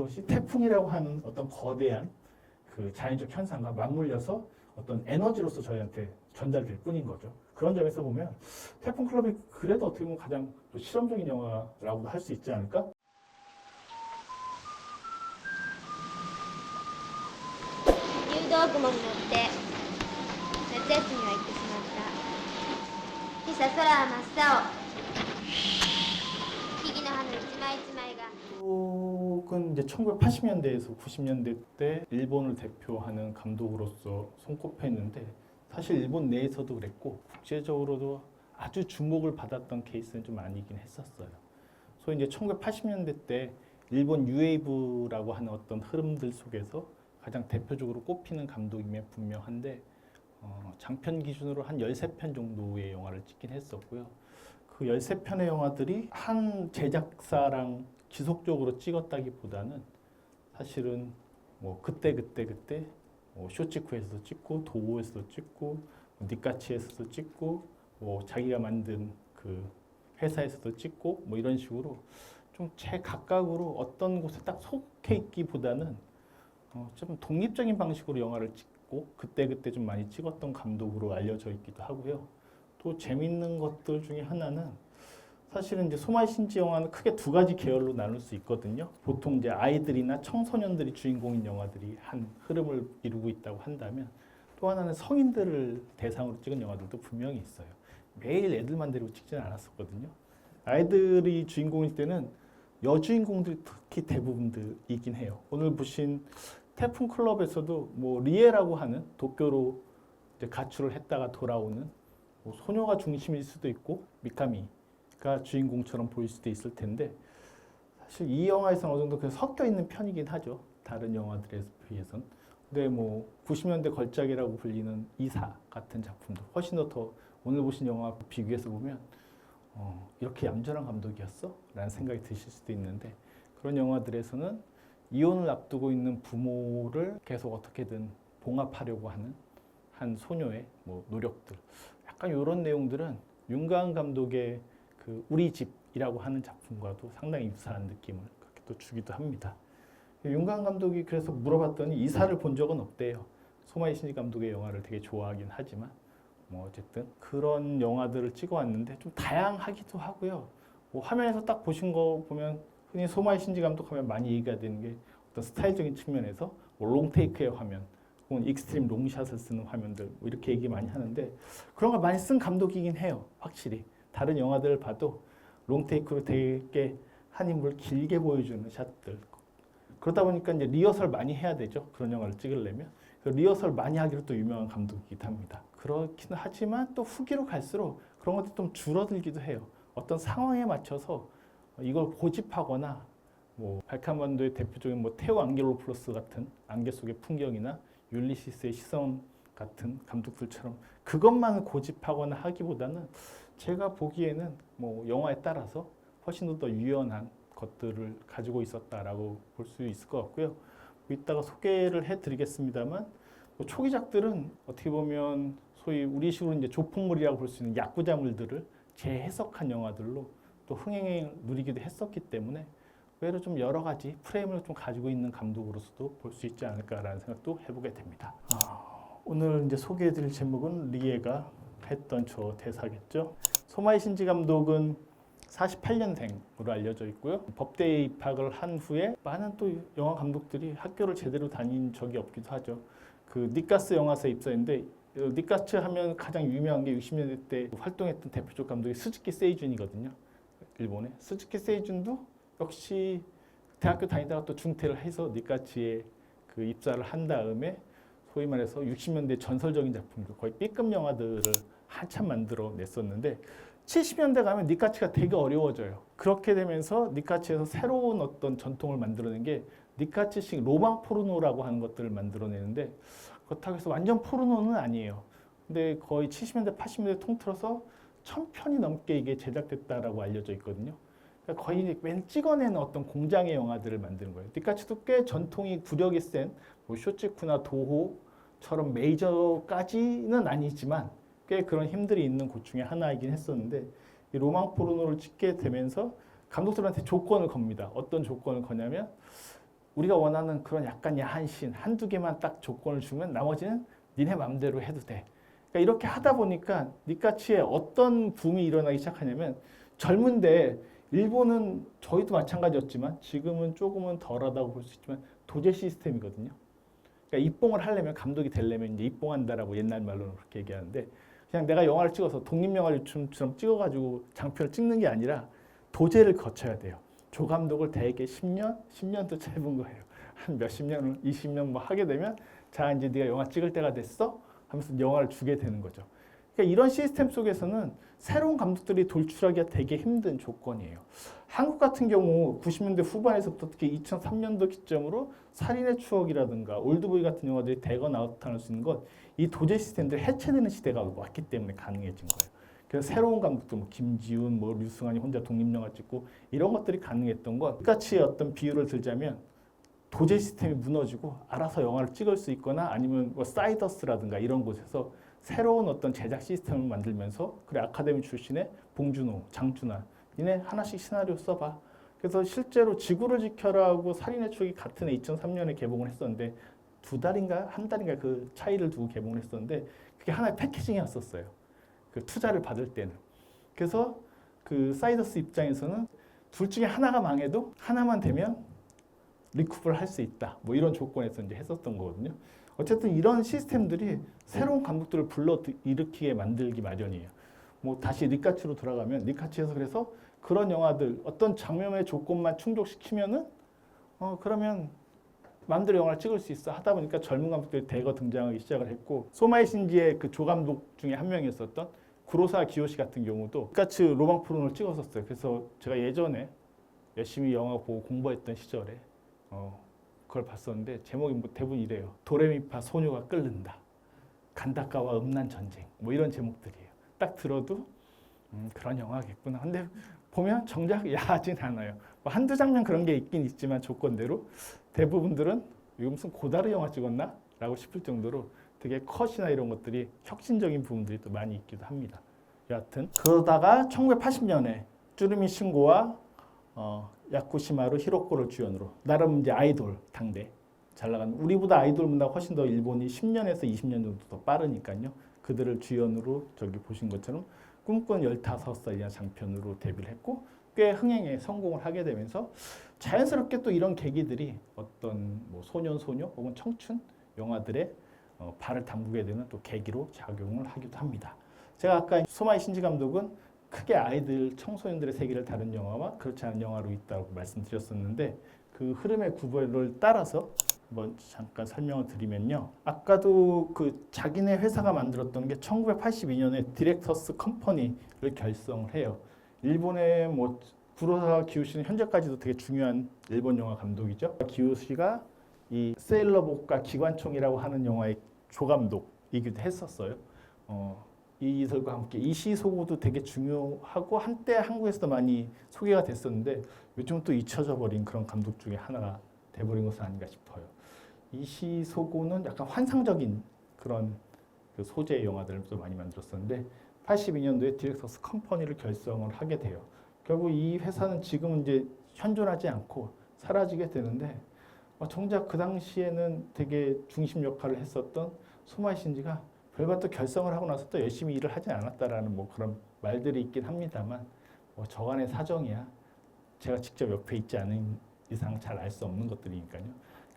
그것이 태풍이라고 하는 어떤 거대한 그 자연적 현상과 맞물려서 어떤 에너지로서 저희한테 전달될 뿐인 거죠. 그런 점에서 보면 태풍 클럽이 그래도 어떻게 보면 가장 또 실험적인 영화라고도 할 수 있지 않을까? 入道雲に乗って夏休みは行ってしまった。今朝空は真っ青。木々の葉の一枚一枚が 감독은 이제 1980년대에서 90년대 때 일본을 대표하는 감독으로서 손꼽혔는데 사실 일본 내에서도 그랬고 국제적으로도 아주 주목을 받았던 케이스는 좀 아니긴 했었어요. 소위 이제 1980년대 때 일본 뉴웨이브라고 하는 어떤 흐름들 속에서 가장 대표적으로 꼽히는 감독이면 분명한데 장편 기준으로 한 13편 정도의 영화를 찍긴 했었고요. 그 13편의 영화들이 한 제작사랑 지속적으로 찍었다기보다는 사실은 뭐 그때 뭐 쇼치쿠에서도 찍고 도호에서도 찍고 니카치에서도 찍고 뭐 자기가 만든 그 회사에서도 찍고 뭐 이런 식으로 좀 제각각으로 어떤 곳에 딱 속해 있기보다는 좀 독립적인 방식으로 영화를 찍고 그때 좀 많이 찍었던 감독으로 알려져 있기도 하고요. 또 재밌는 것들 중에 하나는 사실은 이제 소마이 신지 영화는 크게 두 가지 계열로 나눌 수 있거든요. 보통 이제 아이들이나 청소년들이 주인공인 영화들이 한 흐름을 이루고 있다고 한다면 또 하나는 성인들을 대상으로 찍은 영화들도 분명히 있어요. 매일 애들만 데리고 찍지는 않았었거든요. 아이들이 주인공일 때는 여주인공들이 특히 대부분들이긴 해요. 오늘 보신 태풍 클럽에서도 뭐 리에라고 하는 도쿄로 이제 가출을 했다가 돌아오는 뭐 소녀가 중심일 수도 있고 미카미가 주인공처럼 보일 수도 있을 텐데 사실 이 영화에서는 어느 정도 섞여 있는 편이긴 하죠. 다른 영화들에 비해서는. 근데 뭐 90년대 걸작이라고 불리는 이사 같은 작품도 훨씬 더 오늘 보신 영화 비교해서 보면 이렇게 얌전한 감독이었어? 라는 생각이 드실 수도 있는데 그런 영화들에서는 이혼을 앞두고 있는 부모를 계속 어떻게든 봉합하려고 하는 한 소녀의 뭐 노력들 약간 이런 내용들은 윤가은 감독의 그 우리 집이라고 하는 작품과도 상당히 유사한 느낌을 그렇게 또 주기도 합니다. 윤가은 감독이 그래서 물어봤더니 이사를 본 적은 없대요. 소마이 신지 감독의 영화를 되게 좋아하긴 하지만 뭐 어쨌든 그런 영화들을 찍어왔는데 좀 다양하기도 하고요. 뭐 화면에서 딱 보신 거 보면 흔히 소마이 신지 감독 하면 많이 얘기가 되는 게 어떤 스타일적인 측면에서 뭐 롱테이크의 화면 혹은 익스트림 롱샷을 쓰는 화면들 뭐 이렇게 얘기 많이 하는데 그런 걸 많이 쓴 감독이긴 해요. 확실히 다른 영화들을 봐도 롱테이크로 되게 한 인물 길게 보여주는 샷들 그러다 보니까 이제 리허설 많이 해야 되죠. 그런 영화를 찍으려면 리허설 많이 하기로 또 유명한 감독이기도 합니다. 그렇기는 하지만 또 후기로 갈수록 그런 것들이 좀 줄어들기도 해요. 어떤 상황에 맞춰서 이걸 고집하거나 뭐 발칸반도의 대표적인 뭐 테오 안겔로플로스 같은 안개 속의 풍경이나 율리시스의 시선 같은 감독들처럼 그것만 고집하거나 하기보다는 제가 보기에는 뭐 영화에 따라서 훨씬 더 유연한 것들을 가지고 있었다라고 볼 수 있을 것 같고요. 이따가 소개를 해드리겠습니다만 뭐 초기작들은 어떻게 보면 소위 우리식으로 이제 조폭물이라고 볼 수 있는 야쿠자물들을 재해석한 영화들로 또 흥행을 누리기도 했었기 때문에 의외로 좀 여러 가지 프레임을 좀 가지고 있는 감독으로서도 볼 수 있지 않을까라는 생각도 해보게 됩니다. 오늘 이제 소개해드릴 제목은 리에가 했던 저 대사겠죠. 소마이 신지 감독은 48년생으로 알려져 있고요. 법대에 입학을 한 후에 많은 또 영화 감독들이 학교를 제대로 다닌 적이 없기도 하죠. 그 니카스 영화사에 입사했는데 니카츠 하면 가장 유명한 게 60년대 때 활동했던 대표적 감독이 스즈키 세이준이거든요. 일본의 스즈키 세이준도 역시 대학교 다니다가 또 중퇴를 해서 니카츠에 그 입사를 한 다음에 소위 말해서 60년대 전설적인 작품들 거의 B급 영화들을 한참 만들어 냈었는데 70년대 가면 니카츠가 되게 어려워져요. 그렇게 되면서 니카츠에서 새로운 어떤 전통을 만들어낸 게 니카츠식 로망 포르노라고 하는 것들을 만들어내는데 그렇다고 해서 완전 포르노는 아니에요. 근데 거의 70년대, 80년대 통틀어서 1000편이 넘게 이게 제작됐다라고 알려져 있거든요. 그러니까 거의 맨 찍어내는 어떤 공장의 영화들을 만드는 거예요. 니카츠도 꽤 전통이 구력이 센 뭐 쇼치쿠나 도호처럼 메이저까지는 아니지만 꽤 그런 힘들이 있는 곳 중에 하나이긴 했었는데 이 로망 포르노를 찍게 되면서 감독들한테 조건을 겁니다. 어떤 조건을 거냐면 우리가 원하는 그런 약간 야한 씬 한두 개만 딱 조건을 주면 나머지는 니네 맘대로 해도 돼. 그러니까 이렇게 하다 보니까 니까치에 어떤 붐이 일어나기 시작하냐면 젊은데 일본은 저희도 마찬가지였지만 지금은 조금은 덜하다고 볼 수 있지만 도제 시스템이거든요. 그러니까 입봉을 하려면 감독이 되려면 이제 입봉한다라고 옛날 말로는 그렇게 얘기하는데 그냥 내가 영화를 찍어서 독립영화 유춤처럼 찍어가지고 장편을 찍는 게 아니라 도제를 거쳐야 돼요. 조감독을 대개 10년, 10년도 짧은 거예요. 한 몇십 년, 20년 뭐 하게 되면 자 이제 네가 영화 찍을 때가 됐어 하면서 영화를 주게 되는 거죠. 그러니까 이런 시스템 속에서는 새로운 감독들이 돌출하기가 되게 힘든 조건이에요. 한국 같은 경우 90년대 후반에서부터 특히 2003년도 기점으로 살인의 추억이라든가 올드보이 같은 영화들이 대거 나타날 수 있는 건 이 도제 시스템들이 해체되는 시대가 왔기 때문에 가능해진 거예요. 그래서 새로운 감독들, 뭐 김지훈, 뭐 류승환이 혼자 독립영화 찍고 이런 것들이 가능했던 건 똑같이 어떤 비유를 들자면 도제 시스템이 무너지고 알아서 영화를 찍을 수 있거나 아니면 뭐 사이더스라든가 이런 곳에서 새로운 어떤 제작 시스템을 만들면서 그래 아카데미 출신의 봉준호, 장준환 니네 하나씩 시나리오 써봐. 그래서 실제로 지구를 지켜라하고 살인의 추억이 같은 해 2003년에 개봉을 했었는데 두 달인가 한 달인가 그 차이를 두고 개봉을 했었는데 그게 하나의 패키징이었었어요. 그 투자를 받을 때는. 그래서 그 사이더스 입장에서는 둘 중에 하나가 망해도 하나만 되면 리쿠프를 할 수 있다. 뭐 이런 조건에서 이제 했었던 거거든요. 어쨌든 이런 시스템들이 새로운 감독들을 불러 일으키게 만들기 마련이에요. 뭐 다시 리카치로 돌아가면 리카치에서 그래서 그런 영화들 어떤 장면의 조건만 충족시키면은 그러면 마음대로 영화를 찍을 수 있어 하다 보니까 젊은 감독들이 대거 등장하기 시작을 했고 소마이 신지의 그 조감독 중에 한 명이었었던 구로사와 기요시 같은 경우도 리카치 로망 포론을 찍었었어요. 그래서 제가 예전에 열심히 영화 보고 공부했던 시절에 그걸 봤었는데 제목이 뭐 대부분 이래요. 도레미파 소녀가 끓는다. 간다카와 음란 전쟁. 뭐 이런 제목들이에요. 딱 들어도 그런 영화겠구나. 근데 보면 정작 야하진 않아요. 뭐 한두 장면 그런 게 있긴 있지만 조건대로 대부분들은 이거 무슨 고다르 영화 찍었나? 라고 싶을 정도로 되게 컷이나 이런 것들이 혁신적인 부분들이 또 많이 있기도 합니다. 여하튼 그러다가 1980년에 쭈르미 신고와 야쿠시마루 히로코를 주연으로 나름 이제 아이돌 당대 잘 나간 우리보다 아이돌 문화가 훨씬 더 일본이 10년에서 20년 정도 더 빠르니까요. 그들을 주연으로 저기 보신 것처럼 꿈꾼 15살이나 장편으로 데뷔를 했고 꽤 흥행에 성공을 하게 되면서 자연스럽게 또 이런 계기들이 어떤 뭐 소년 소녀 혹은 청춘 영화들의 발을 담그게 되는 또 계기로 작용을 하기도 합니다. 제가 아까 소마이 신지 감독은 크게 아이들, 청소년들의 세계를 다룬 영화와 그렇지 않은 영화로 있다고 말씀드렸었는데 그 흐름의 구별을 따라서 한번 잠깐 설명을 드리면요. 아까도 그 자기네 회사가 만들었던 게 1982년에 디렉터스 컴퍼니를 결성을 해요. 일본의 뭐 구로사와 기요시는 현재까지도 되게 중요한 일본 영화 감독이죠. 기요시가 이 세일러복과 기관총이라고 하는 영화의 조감독이기도 했었어요. 이설과 함께 이시소고도 되게 중요하고 한때 한국에서도 많이 소개가 됐었는데 요즘 또 잊혀져 버린 그런 감독 중에 하나가 돼버린 것은 아닌가 싶어요. 이시소고는 약간 환상적인 그런 그 소재의 영화들을 또 많이 만들었었는데 82년도에 디렉터스 컴퍼니를 결성을 하게 돼요. 결국 이 회사는 지금은 이제 현존하지 않고 사라지게 되는데 정작 그 당시에는 되게 중심 역할을 했었던 소마이 신지가 별반 또 결성을 하고 나서 또 열심히 일을 하지 않았다라는 뭐 그런 말들이 있긴 합니다만 뭐 저간의 사정이야 제가 직접 옆에 있지 않은 이상 잘 알 수 없는 것들이니까요.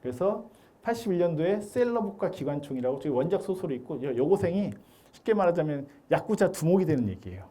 그래서 81년도에 셀러북과 기관총이라고 저기 원작 소설이 있고 여고생이 쉽게 말하자면 야쿠자 두목이 되는 얘기예요.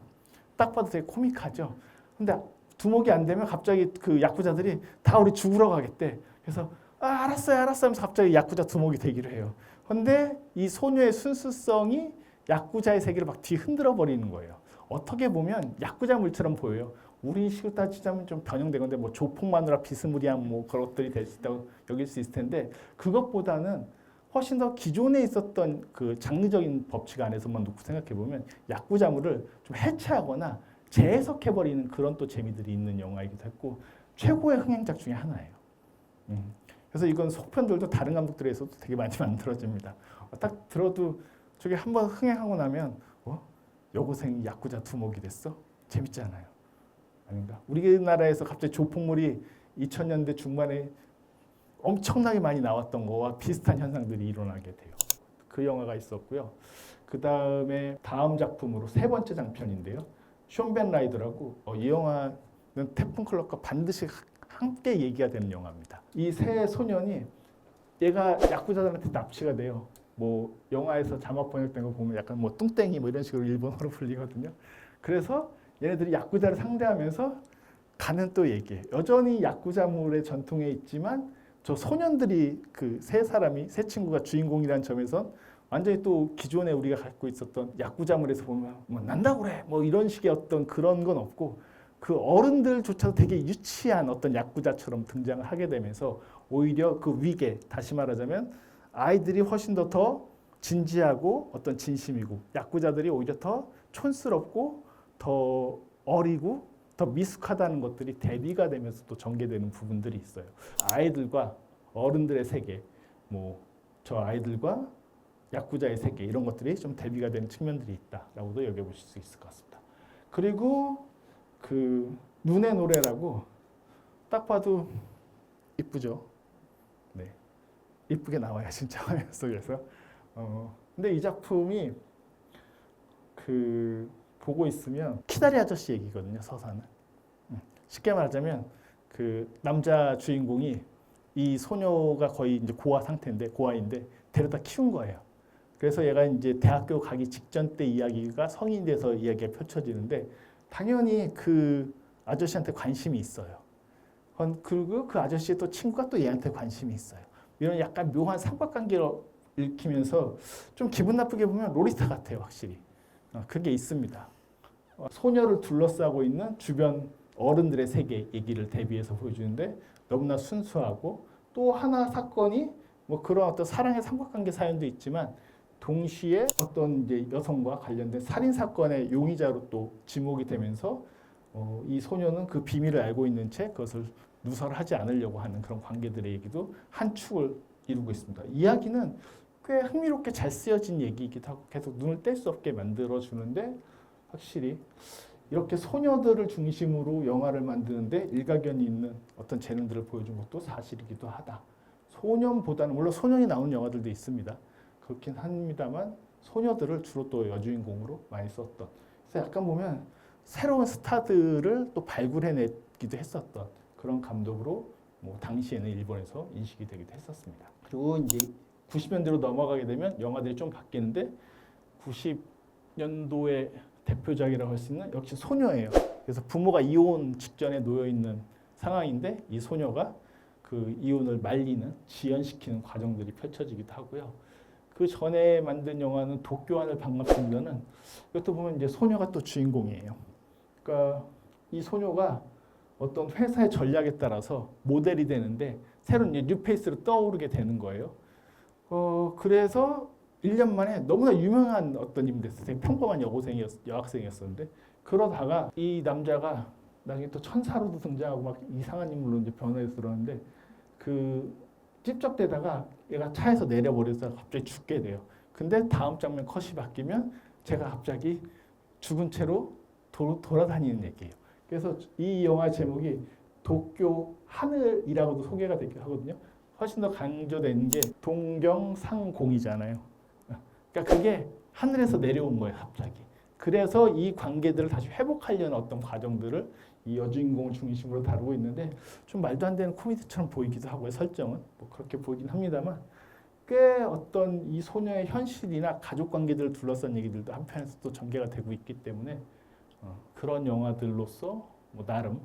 딱 봐도 되게 코믹하죠. 근데 두목이 안 되면 갑자기 그 야쿠자들이 다 우리 죽으러 가겠대. 그래서 알았어요 하면서 갑자기 야쿠자 두목이 되기로 해요. 근데 이 소녀의 순수성이 야쿠자의 세계를 막 뒤흔들어 버리는 거예요. 어떻게 보면 야쿠자 물처럼 보여요. 우리 식으로 따지자면 좀 변형된 건데 뭐 조폭 마누라 비스무리한 뭐 그런 것들이 될 수 있다고 여길 수 있을 텐데 그것보다는 훨씬 더 기존에 있었던 그 장르적인 법칙 안에서만 놓고 생각해 보면 야쿠자물을 좀 해체하거나 재해석해 버리는 그런 또 재미들이 있는 영화이기도 했고 최고의 흥행작 중에 하나예요. 그래서 이건 속편들도 다른 감독들에서도 되게 많이 만들어집니다. 딱 들어도 저게 한번 흥행하고 나면 여고생이 야쿠자 두목이 됐어? 재밌잖아요. 아닌가? 우리나라에서 갑자기 조폭물이 2000년대 중반에 엄청나게 많이 나왔던 거와 비슷한 현상들이 일어나게 돼요. 그 영화가 있었고요. 그 다음에 다음 작품으로 세 번째 장편인데요. 숀 벤 라이더라고 이 영화는 태풍 클럽과 반드시 함께 얘기가 되는 영화입니다. 이 세 소년이 얘가 야쿠자들한테 납치가 돼요. 뭐 영화에서 자막 번역된 거 보면 약간 뭐 뚱땡이 뭐 이런 식으로 일본어로 불리거든요. 그래서 얘네들이 야쿠자를 상대하면서 가는 또 얘기예요. 여전히 야쿠자물의 전통에 있지만 저 소년들이 그 세 사람이 세 친구가 주인공이라는 점에선 완전히 또 기존에 우리가 갖고 있었던 야쿠자물에서 보면 뭐 난다고 그래 뭐 이런 식의 어떤 그런 건 없고 그 어른들조차도 되게 유치한 어떤 야쿠자처럼 등장을 하게 되면서 오히려 그 위계 다시 말하자면 아이들이 훨씬 더 진지하고 어떤 진심이고 야쿠자들이 오히려 더 촌스럽고 더 어리고 더 미숙하다는 것들이 대비가 되면서 또 전개되는 부분들이 있어요. 아이들과 어른들의 세계, 뭐 저 아이들과 야쿠자의 세계 이런 것들이 좀 대비가 되는 측면들이 있다라고도 여겨보실 수 있을 것 같습니다. 그리고 그 눈의 노래라고 딱 봐도 이쁘죠. 네, 이쁘게 나와요 진짜 화면 속에서. 근데 이 작품이 그 보고 있으면 키다리 아저씨 얘기거든요. 서사는. 쉽게 말하자면 그 남자 주인공이 이 소녀가 거의 이제 고아인데 데려다 키운 거예요. 그래서 얘가 이제 대학교 가기 직전 때 이야기가 성인 돼서 이야기가 펼쳐지는데 당연히 그 아저씨한테 관심이 있어요. 그리고 그 아저씨의 또 친구가 또 얘한테 관심이 있어요. 이런 약간 묘한 삼각관계를 읽히면서 좀 기분 나쁘게 보면 로리타 같아요, 확실히. 그게 있습니다. 소녀를 둘러싸고 있는 주변 어른들의 세계 얘기를 대비해서 보여주는데 너무나 순수하고 또 하나 사건이 뭐 그런 어떤 사랑의 삼각관계 사연도 있지만 동시에 어떤 이제 여성과 관련된 살인 사건의 용의자로 또 지목이 되면서 이 소녀는 그 비밀을 알고 있는 채 그것을 누설하지 않으려고 하는 그런 관계들의 얘기도 한 축을 이루고 있습니다. 이야기는 꽤 흥미롭게 잘 쓰여진 얘기이기도 하고 계속 눈을 뗄 수 없게 만들어주는데 확실히 이렇게 소녀들을 중심으로 영화를 만드는데 일가견이 있는 어떤 재능들을 보여준 것도 사실이기도 하다. 소년보다는 물론 소년이 나오는 영화들도 있습니다. 그렇긴 합니다만 소녀들을 주로 또 여주인공으로 많이 썼던. 그래서 약간 보면 새로운 스타들을 또 발굴해내기도 했었던 그런 감독으로 뭐 당시에는 일본에서 인식이 되기도 했었습니다. 그리고 이제 90년대로 넘어가게 되면 영화들이 좀 바뀌는데 90년도의 대표작이라고 할 수 있는 역시 소녀예요. 그래서 부모가 이혼 직전에 놓여 있는 상황인데 이 소녀가 그 이혼을 말리는 지연시키는 과정들이 펼쳐지기도 하고요. 그 전에 만든 영화는 도쿄 하늘 반갑습니다는 이것도 보면 이제 소녀가 또 주인공이에요. 그러니까 이 소녀가 어떤 회사의 전략에 따라서 모델이 되는데 새로운 뉴페이스로 떠오르게 되는 거예요. 그래서 1년 만에 너무나 유명한 어떤 인물 됐어요. 되게 평범한 여학생이었었는데 그러다가 이 남자가 나중에 또 천사로도 등장하고 막 이상한 인물로 이제 변해서 들어오는데 그 찝쩍대다가 얘가 차에서 내려버려서 갑자기 죽게 돼요. 근데 다음 장면 컷이 바뀌면 제가 갑자기 죽은 채로 돌아다니는 얘기예요. 그래서 이 영화 제목이 도쿄 하늘이라고도 소개가 되기도 하거든요. 훨씬 더 강조된 게 동경상공이잖아요. 그러니까 그게 하늘에서 내려온 거예요, 갑자기. 그래서 이 관계들을 다시 회복하려는 어떤 과정들을 이 여주인공을 중심으로 다루고 있는데 좀 말도 안 되는 코미디처럼 보이기도 하고요, 설정은. 뭐 그렇게 보이긴 합니다만 꽤 어떤 이 소녀의 현실이나 가족 관계들을 둘러싼 얘기들도 한편에서 또 전개가 되고 있기 때문에 그런 영화들로서 뭐 나름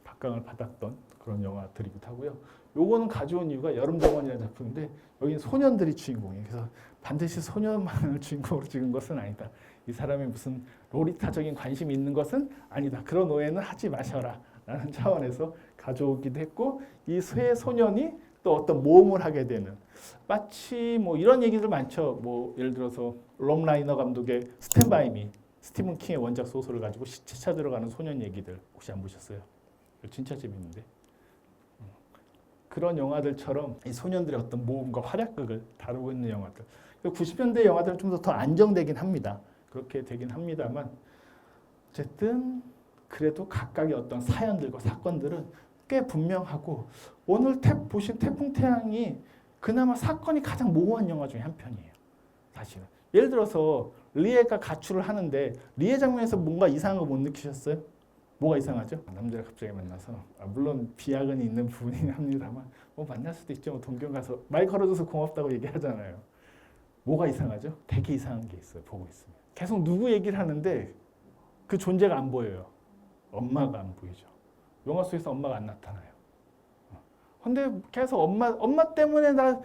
각광을 받았던 그런 영화들이기도 하고요. 요거는 가져온 이유가 여름정원이라는 작품인데 여기는 소년들이 주인공이에요. 그래서 반드시 소년만을 주인공으로 찍은 것은 아니다. 이 사람이 무슨 로리타적인 관심이 있는 것은 아니다. 그런 오해는 하지 마셔라 라는 차원에서 가져오기도 했고 이 세 소년이 또 어떤 모험을 하게 되는 마치 뭐 이런 얘기들 많죠. 뭐 예를 들어서 롬 라이너 감독의 스탠 바이 미 스티븐 킹의 원작 소설을 가지고 시체 찾으러 가는 소년 얘기들 혹시 안 보셨어요? 진짜 재밌는데 그런 영화들처럼 이 소년들의 어떤 모험과 활약극을 다루고 있는 영화들 90년대 영화들은 좀 더 안정되긴 합니다. 그렇게 되긴 합니다만 어쨌든 그래도 각각의 어떤 사연들과 사건들은 꽤 분명하고 오늘 보신 태풍 태양이 그나마 사건이 가장 모호한 영화 중에 한 편이에요. 사실은. 예를 들어서 리에가 가출을 하는데 리에 장면에서 뭔가 이상한 거 못 느끼셨어요? 뭐가 이상하죠? 남자를 갑자기 만나서 물론 비약은 있는 부분이긴 합니다만 뭐 만날 수도 있죠. 뭐 동경 가서 말 걸어줘서 고맙다고 얘기하잖아요. 뭐가 이상하죠? 되게 이상한 게 있어요. 보고 있으면. 계속 누구 얘기를 하는데 그 존재가 안 보여요. 엄마가 안 보이죠. 영화 속에서 엄마가 안 나타나요. 근데 계속 엄마 때문에 나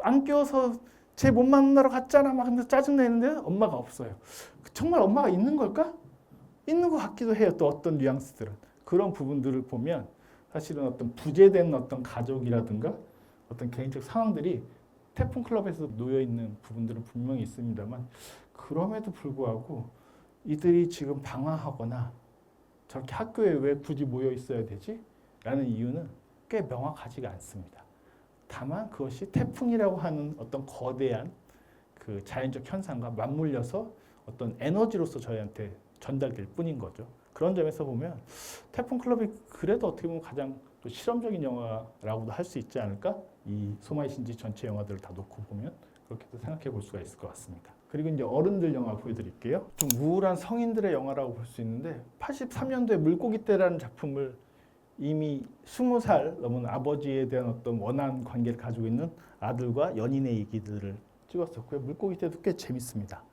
안 끼워서 쟤 못 만나러 갔잖아 막 하면서 짜증내는데 엄마가 없어요. 정말 엄마가 있는 걸까? 있는 것 같기도 해요. 또 어떤 뉘앙스들은. 그런 부분들을 보면 사실은 어떤 부재된 어떤 가족이라든가 어떤 개인적 상황들이 태풍 클럽에서 놓여 있는 부분들은 분명히 있습니다만 그럼에도 불구하고 이들이 지금 방황하거나 저렇게 학교에 왜 굳이 모여 있어야 되지? 라는 이유는 꽤 명확하지가 않습니다. 다만 그것이 태풍이라고 하는 어떤 거대한 그 자연적 현상과 맞물려서 어떤 에너지로서 저희한테 전달될 뿐인 거죠. 그런 점에서 보면 태풍 클럽이 그래도 어떻게 보면 가장 또 실험적인 영화라고도 할 수 있지 않을까? 이 소마이 신지 전체 영화들을 다 놓고 보면 그렇게도 생각해 볼 수가 있을 것 같습니다. 그리고 이제 어른들 영화 보여드릴게요. 좀 우울한 성인들의 영화라고 볼 수 있는데 83년도에 물고기 떼라는 작품을 이미 20살 넘은 아버지에 대한 어떤 원한 관계를 가지고 있는 아들과 연인의 얘기들을 찍었었고요. 물고기 떼도 꽤 재밌습니다.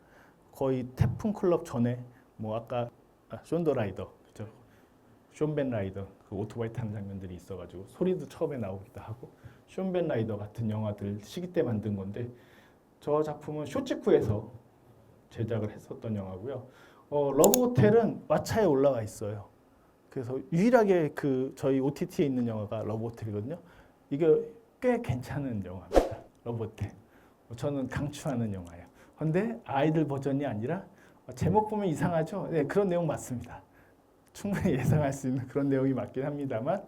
거의 태풍 클럽 전에 뭐 아까 션더 라이더, 그죠? 숀벤 라이더 그 오토바이 타는 장면들이 있어가지고 소리도 처음에 나오기도 하고 숀벤 라이더 같은 영화들 시기 때 만든 건데 저 작품은 쇼츠쿠에서 제작을 했었던 영화고요. 러브 호텔은 왓챠에 올라가 있어요. 그래서 유일하게 그 저희 OTT에 있는 영화가 러브 호텔이거든요. 이게 꽤 괜찮은 영화입니다. 러브 호텔. 저는 강추하는 영화예요. 그런데 아이들 버전이 아니라 제목 보면 이상하죠? 네, 그런 내용 맞습니다. 충분히 예상할 수 있는 그런 내용이 맞긴 합니다만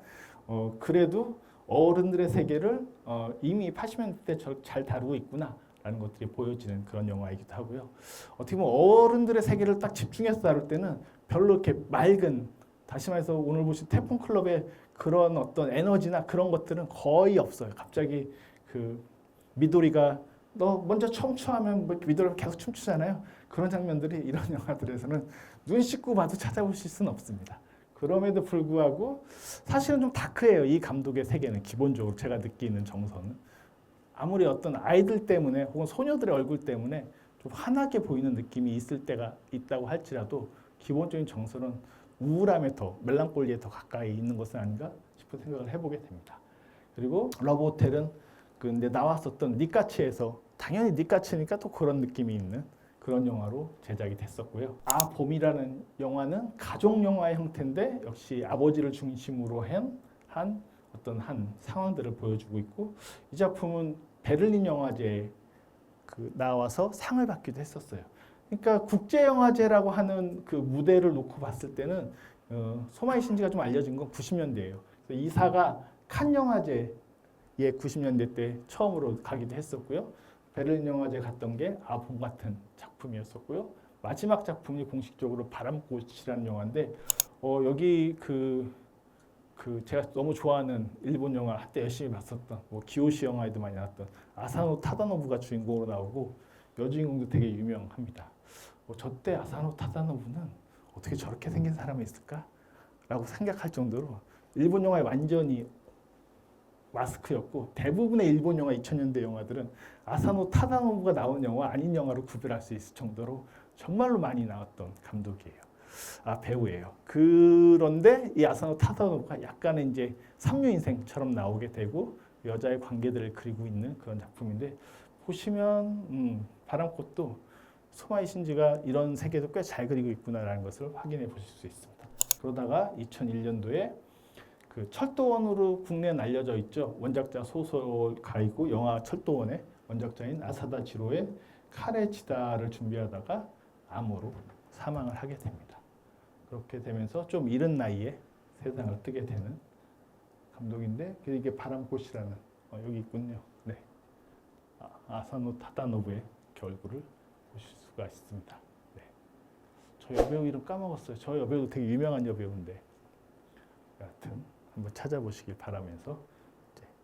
그래도 어른들의 세계를 이미 80년대 때 잘 다루고 있구나라는 것들이 보여지는 그런 영화이기도 하고요. 어떻게 보면 어른들의 세계를 딱 집중해서 다룰 때는 별로 이렇게 맑은 다시 말해서 오늘 보신 태풍 클럽의 그런 어떤 에너지나 그런 것들은 거의 없어요. 갑자기 그 미도리가 너 먼저 춤추하면 뭐 미도리가 계속 춤추잖아요. 그런 장면들이 이런 영화들에서는 눈 씻고 봐도 찾아보실 수는 없습니다. 그럼에도 불구하고 사실은 좀 다크해요. 이 감독의 세계는 기본적으로 제가 느끼는 정서는 아무리 어떤 아이들 때문에 혹은 소녀들의 얼굴 때문에 좀 환하게 보이는 느낌이 있을 때가 있다고 할지라도 기본적인 정서는 우울함에 더 멜랑콜리에 더 가까이 있는 것은 아닌가 싶은 생각을 해보게 됩니다. 그리고 러브 호텔은 근데 나왔었던 닉까치에서 당연히 닉까치니까 또 그런 느낌이 있는 그런 영화로 제작이 됐었고요. 봄이라는 영화는 가족 영화의 형태인데 역시 아버지를 중심으로 한 어떤 한 상황들을 보여주고 있고 이 작품은 베를린 영화제에 나와서 상을 받기도 했었어요. 그러니까 국제영화제라고 하는 그 무대를 놓고 봤을 때는 소마이 신지가 좀 알려진 건 90년대예요. 이사가 칸 영화제에 90년대 때 처음으로 가기도 했었고요. 베를린 영화제 갔던 게 봄 같은 작품이었었고요. 마지막 작품이 공식적으로 바람꽃이라는 영화인데 여기 제가 너무 좋아하는 일본 영화 한때 열심히 봤었던 기요시 영화에도 많이 나왔던 아사노 타다노부가 주인공으로 나오고 여주인공도 되게 유명합니다. 저때 아사노 타다노부는 어떻게 저렇게 생긴 사람이 있을까? 라고 생각할 정도로 일본 영화에 완전히 마스크였고 대부분의 일본 영화 2000년대 영화들은 아사노 타다노부가 나온 영화 아닌 영화로 구별할 수 있을 정도로 정말로 많이 나왔던 감독이에요. 배우예요. 그런데 이 아사노 타다노부가 약간의 이제 삼류 인생처럼 나오게 되고 여자의 관계들을 그리고 있는 그런 작품인데 보시면 바람꽃도 소마이 신지가 이런 세계도 꽤 잘 그리고 있구나라는 것을 확인해 보실 수 있습니다. 그러다가 2001년도에 그 철도원으로 국내에 알려져 있죠. 원작자 소설가이고 영화 철도원의 원작자인 아사다 지로의 카레치다를 준비하다가 암으로 사망을 하게 됩니다. 그렇게 되면서 좀 이른 나이에 세상을 뜨게 되는 감독인데 이게 바람꽃이라는 여기 있군요. 네, 아사노 타다노부의 얼굴을 보실 수가 있습니다. 네. 저 여배우 이름 까먹었어요. 저 여배우 되게 유명한 여배우인데 여하튼 한번 찾아보시길 바라면서